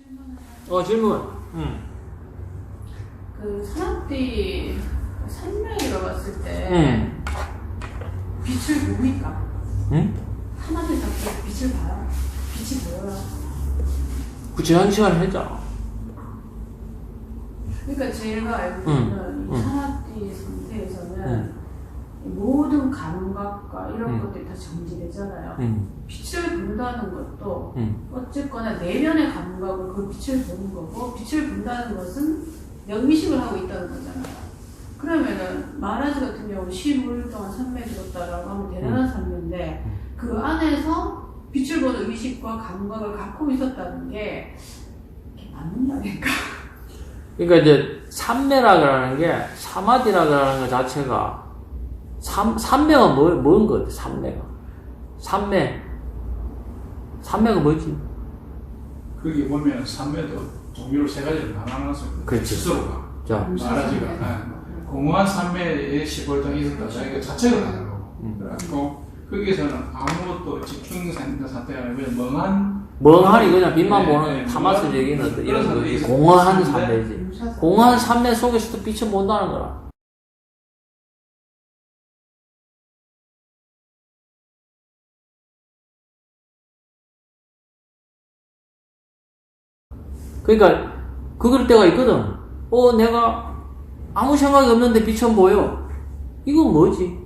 질문. 그 산업비 산명이라 봤을 때 빛을 봅니까? 하나를 잡고 빛을 봐요. 빛이 보여요. 그 제한 시간을 했잖아. 그러니까 제가 알고 있는 이 산업비 상태에서는 모든 감각과 이런 것들이 다 정지되잖아요. 빛을 본다는 것도 어쨌거나 내면의 감각으로 그 빛을 보는 거고, 빛을 본다는 것은 영미식을 하고 있다는 거잖아요. 그러면은 마라지 같은 경우 15일 동안 산매 들었다라고 하면 대단한 산매인데 그 안에서 빛을 보는 의식과 감각을 갖고 있었다는 게 맞는 말일까? 그러니까 이제 삼매라고 게 사마디라고 하는 것 자체가 삼매가 뭔 것 같아? 삼매가 뭐지? 거기 보면 삼매도 종류를 세 가지로 나눠놨습니다. 그렇지. 스스로가 자, 말하지가 공허한 삼매의 15일 있었다. 자기가 자체가 다르고 그래갖고 거기에서는 아무것도 집중 상태가 아니라 멍하니 그냥 빛만 보는 타마스 얘기는 이런 거지. 공허한 삼매지. 공허한 삼매 속에서도 빛을 본다는 거라. 그러니까 그럴 때가 있거든. 내가 아무 생각이 없는데 빛은 보여. 이건 뭐지?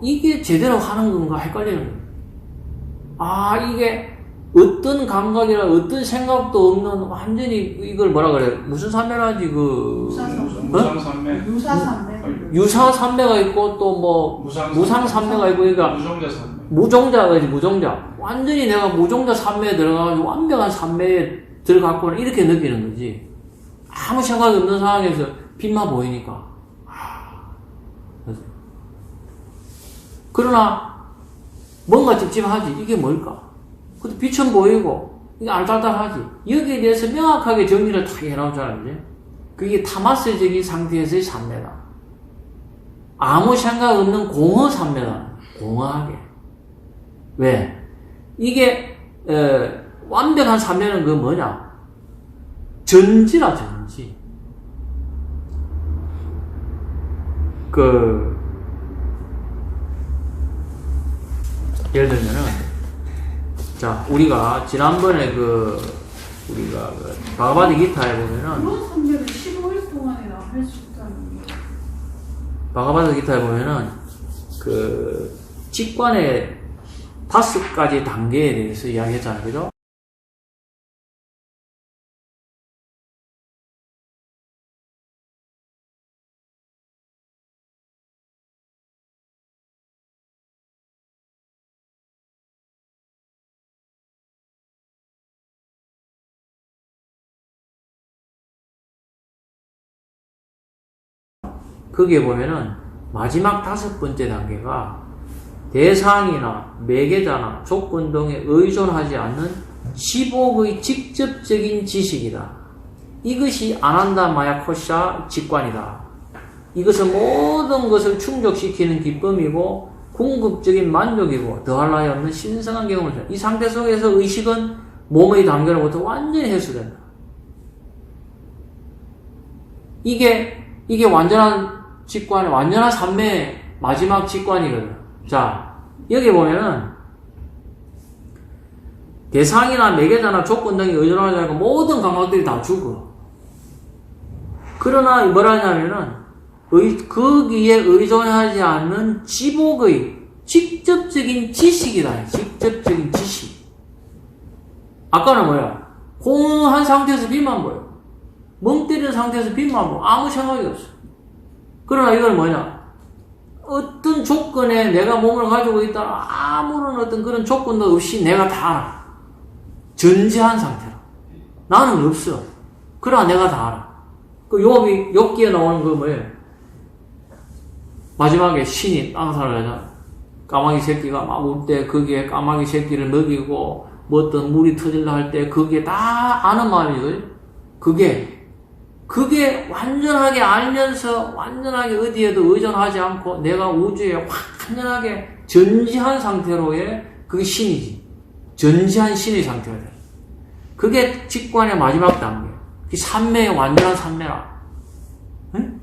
이게 제대로 하는 건가 헷갈리는 거야. 이게 어떤 감각이나 어떤 생각도 없는 완전히 이걸 뭐라 그래? 무슨 삼매라지 무상삼매. 유사삼매가 있고 또 뭐 무상삼매가 있고 그러니까 무종자지. 완전히 내가 무종자 삼매에 들어가가지고 완벽한 삼매에 들어갔구나 이렇게 느끼는 거지. 아무 생각이 없는 상황에서 빛만 보이니까. 그러나 뭔가 찝찝하지. 이게 뭘까? 근데 빛은 보이고 이게 알달달하지. 여기에 대해서 명확하게 정리를 다 해놓잖아. 이제 그게 타마스적인 상태에서의 삼매다. 아무 생각 없는 공허 삼매다. 공허하게. 왜? 이게 완벽한 삼매는 그 뭐냐? 전지라, 전지. 예를 들면은, 자, 우리가 지난번에 우리가 바가바드 기타에 보면은, 그런 삼매를 15일 동안이나 할 수 있다는 게. 바가바드 기타에 보면은, 직관의 5가지 단계에 대해서 이야기했잖아요. 그죠? 거기에 보면은 마지막 5번째 단계가 대상이나 매개자나 조건 등에 의존하지 않는 지복의 직접적인 지식이다. 이것이 아난다 마야코샤 직관이다. 이것은 모든 것을 충족시키는 기쁨이고 궁극적인 만족이고 더할 나위 없는 신성한 경험을 한다. 이 상태 속에서 의식은 몸의 단계로부터 완전히 해소된다. 이게 완전한 직관의 완전한 삼매의 마지막 직관이거든. 자, 여기 보면은 대상이나 매개자나 조건 등이 의존하지 않고 모든 감각들이 다 죽어. 그러나 뭐라 하냐면은 거기에 의존하지 않는 지복의 직접적인 지식이다. 직접적인 지식. 아까는 뭐야? 공허한 상태에서 빛만 보여. 멍 때리는 상태에서 빛만 보여. 아무 생각이 없어. 그러나 이건 뭐냐? 어떤 조건에 내가 몸을 가지고 있다 아무런 어떤 그런 조건도 없이 내가 다 알아. 전지한 상태로. 나는 없어. 그러나 내가 다 알아. 그 욥기에 나오는 그 뭐예요? 마지막에 신이 땅살을 하잖아. 까마귀 새끼가 막 울 때 거기에 까마귀 새끼를 먹이고 뭐 어떤 물이 터질라 할 때 그게 다 아는 마음이거든. 그게 완전하게 알면서 완전하게 어디에도 의존하지 않고 내가 우주에 완전하게 전지한 상태로의 그게 신이지. 전지한 신의 상태가 돼. 그게 직관의 마지막 단계. 그 산매의 완전한 산매라. 응?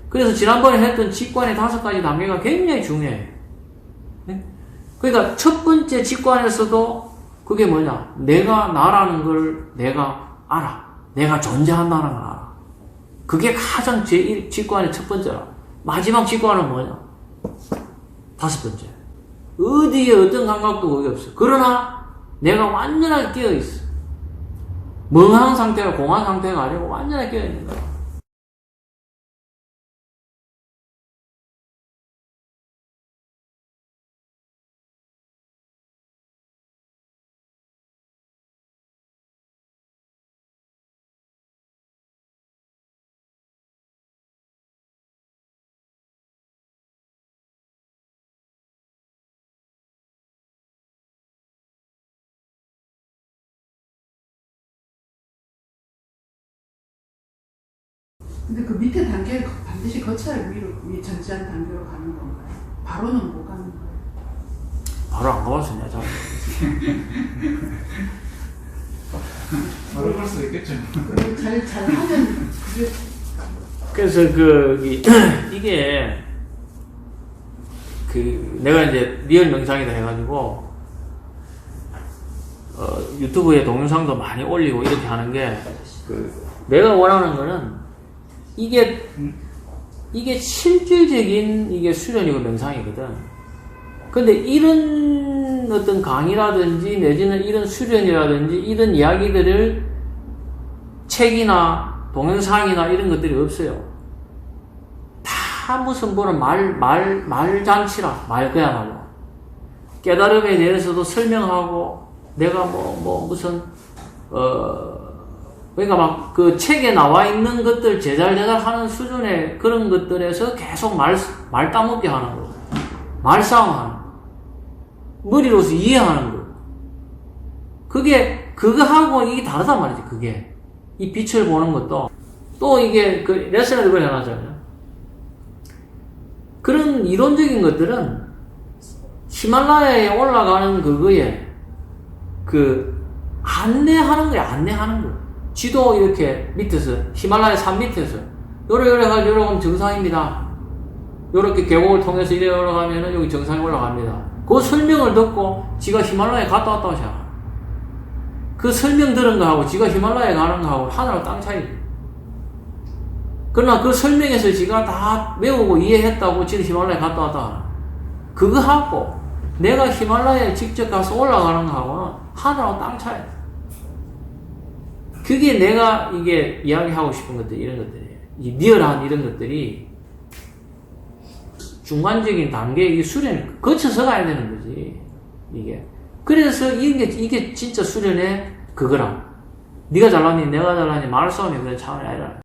그래서 지난번에 했던 직관의 5가지 단계가 굉장히 중요해요. 응? 그러니까 첫 번째 직관에서도 그게 뭐냐? 내가 나라는 걸 내가 알아. 내가 존재한다는 걸 알아. 그게 가장 직관의 첫 번째라. 마지막 직관은 뭐냐? 5번째. 어디에 어떤 감각도 거기 없어. 그러나 내가 완전하게 깨어있어. 멍한 상태가 공한 상태가 아니고 완전하게 깨어있는 거야. 근데 그 밑에 단계를 반드시 거쳐야 위 전지한 단계로 가는 건가요? 바로는 못 가는 거예요? 바로 안 가봤어, 내가 잘. 바로 갈 수도 있겠죠. 잘하면 그게 그래서 이게 내가 이제 리얼 명상이다 해가지고 유튜브에 동영상도 많이 올리고 이렇게 하는 게 내가 원하는 거는 이게 실질적인 이게 수련이고 명상이거든. 근데 이런 어떤 강의라든지 내지는 이런 수련이라든지 이런 이야기들을 책이나 동영상이나 이런 것들이 없어요. 다 무슨 뭐는 말잔치라. 그야말로. 깨달음에 대해서도 설명하고 내가 무슨 그러니까 막 그 책에 나와 있는 것들 제잘제잘 하는 수준의 그런 것들에서 계속 말 따먹게 하는 거. 말싸움 하는 거. 머리로서 이해하는 거. 그거하고 이게 다르단 말이지, 그게. 이 빛을 보는 것도. 또 이게 레슨에도 그걸 해놨잖아요. 그런 이론적인 것들은 히말라야에 올라가는 그거에 안내하는 거야, 안내하는 거. 지도 이렇게 밑에서, 히말라야 산 밑에서, 요래 가면 정상입니다. 요렇게 계곡을 통해서 이래 올라가면은 여기 정상에 올라갑니다. 그 설명을 듣고 지가 히말라야에 갔다 왔다고 생각해. 그 설명 들은 거하고 지가 히말라야에 가는 거하고 하늘과 땅 차이지. 그러나 그 설명에서 지가 다 외우고 이해했다고 지는 히말라야에 갔다 왔다 하나. 그거하고 내가 히말라야에 직접 가서 올라가는 거하고는 하늘과 땅 차이. 그게 내가 이게 이야기하고 싶은 것들, 이런 것들이에요. 이 리얼한 이런 것들이 중간적인 단계의 이 수련을 거쳐서 가야 되는 거지, 이게. 그래서 이게 진짜 수련의 그거라. 네가 잘났니, 내가 잘났니, 말싸움이 그런 차원이 아니라.